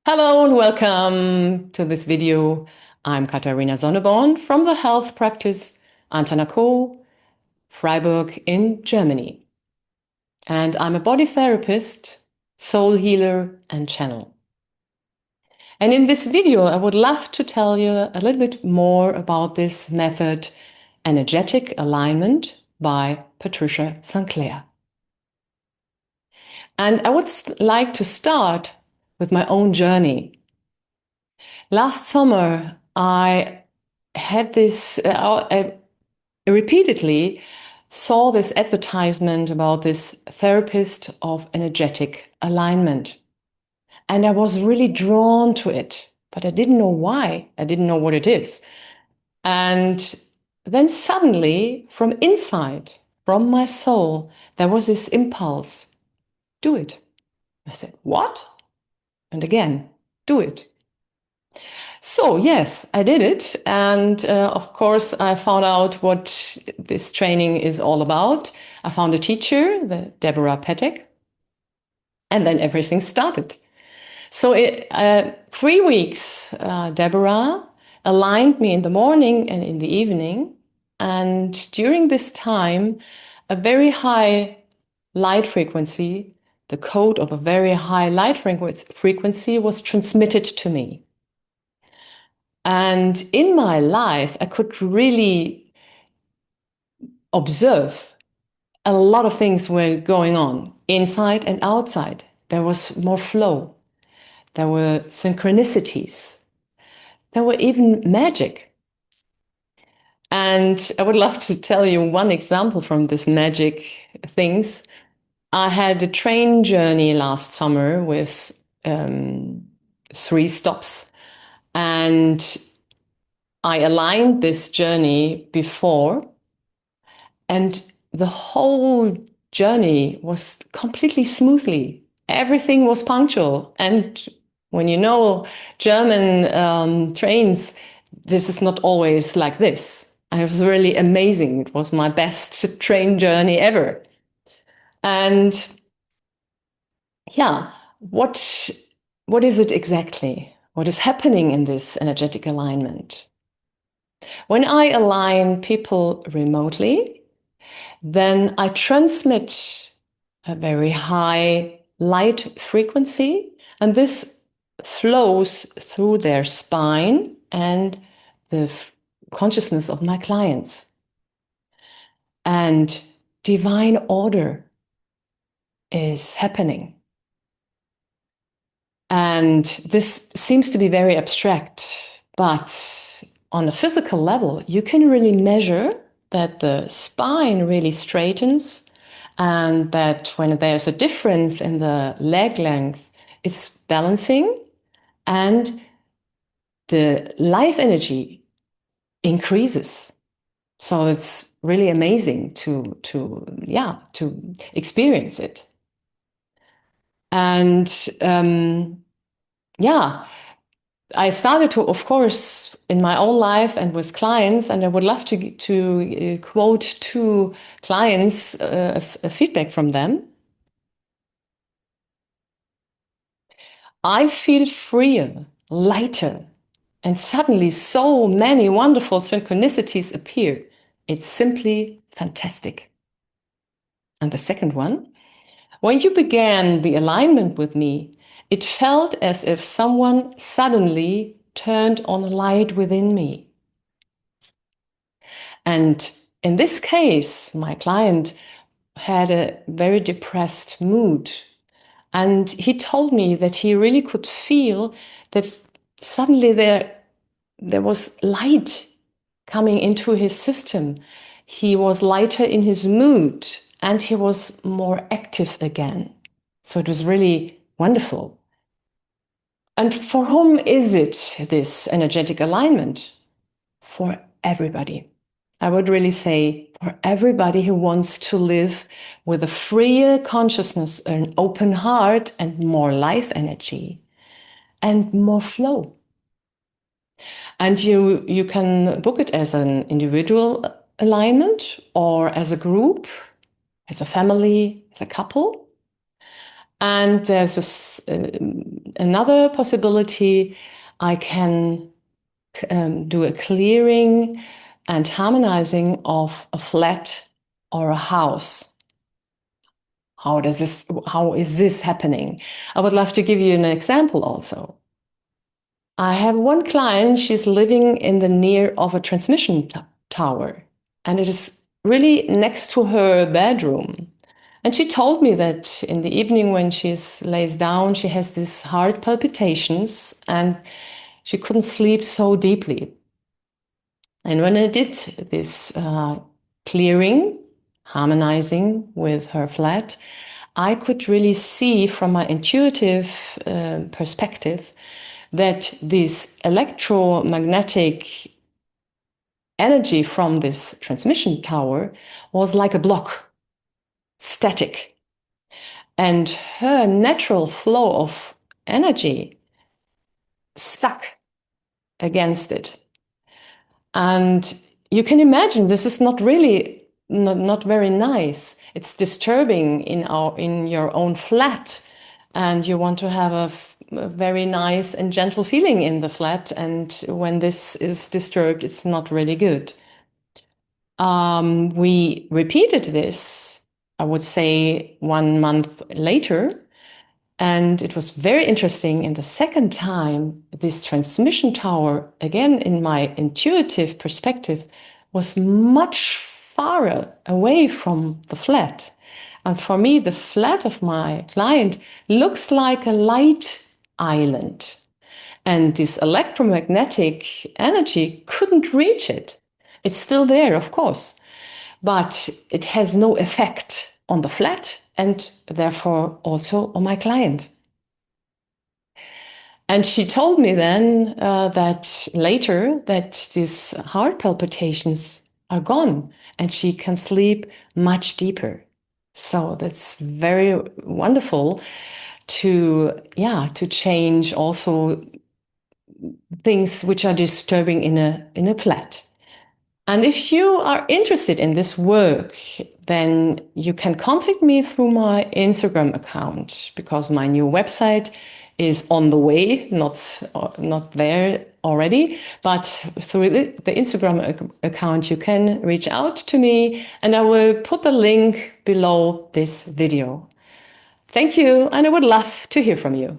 Hello and welcome to this video. I'm Katharina Sonneborn from the health practice Antanaco, Freiburg in Germany. And I'm a body therapist, soul healer and channel. And in this video, I would love to tell you a little bit more about this method, energetic alignment by Patricia St. Clair. And I would like to start with my own journey. Last summer, I had this, I repeatedly saw this advertisement about this therapist of energetic alignment. And I was really drawn to it, but I didn't know why. I didn't know what it is. And then suddenly, from inside, from my soul, there was this impulse, do it. I said, what? And again, do it. So yes, I did it. And of course, I found out what this training is all about. I found a teacher, the Deborah Petek, and then everything started. So 3 weeks, Deborah aligned me in the morning and in the evening. And during this time, a very high light frequency, the code of a very high light frequency was transmitted to me. And in my life, I could really observe a lot of things were going on inside and outside. There was more flow. There were synchronicities. There were even magic. And I would love to tell you one example from this magic things. I had a train journey last summer with 3 stops. And I aligned this journey before, and the whole journey was completely smoothly. Everything was punctual. And when you know German trains, this is not always like this. It was really amazing. It was my best train journey ever. And yeah, what is it exactly? What is happening in this energetic alignment? When I align people remotely, then I transmit a very high light frequency, and this flows through their spine and the consciousness of my clients. And divine order is happening. And this seems to be very abstract, but on a physical level, you can really measure that the spine really straightens, and that when there's a difference in the leg length, it's balancing, and the life energy increases. So it's really amazing to experience it. And I started to, of course, in my own life and with clients, and I would love to quote 2 clients, a feedback from them. I feel freer, lighter, and suddenly so many wonderful synchronicities appear. It's simply fantastic. And the second one, when you began the alignment with me, it felt as if someone suddenly turned on a light within me. And in this case, my client had a very depressed mood. And he told me that he really could feel that suddenly there was light coming into his system. He was lighter in his mood and he was more active again. So it was really wonderful. And for whom is it, this energetic alignment? For everybody. I would really say for everybody who wants to live with a freer consciousness, an open heart, and more life energy, and more flow. And you can book it as an individual alignment, or as a group, as a family, as a couple. And there's another possibility. I can do a clearing and harmonizing of a flat or a house. How is this happening? I would love to give you an example also. I have one client, she's living in the near of a transmission tower, and it is really next to her bedroom. And she told me that in the evening when she lays down, she has these heart palpitations and she couldn't sleep so deeply. And when I did this clearing, harmonizing with her flat, I could really see from my intuitive perspective that this electromagnetic energy from this transmission tower was like a block, static. And her natural flow of energy stuck against it. And you can imagine this is not really not very nice. It's disturbing in your own flat, and you want to have a very nice and gentle feeling in the flat. And when this is disturbed, it's not really good. We repeated this, I would say, 1 month later. And it was very interesting. In the second time, this transmission tower, again, in my intuitive perspective, was much farther away from the flat. And for me, the flat of my client looks like a light island. And this electromagnetic energy couldn't reach it. It's still there, of course, but it has no effect on the flat and therefore also on my client. And she told me then that later that these heart palpitations are gone and she can sleep much deeper. So that's very wonderful to change also things which are disturbing in a flat. And if you are interested in this work, then you can contact me through my Instagram account, because my new website is on the way, not there already. But through the Instagram account, you can reach out to me, and I will put the link below this video. Thank you, and I would love to hear from you.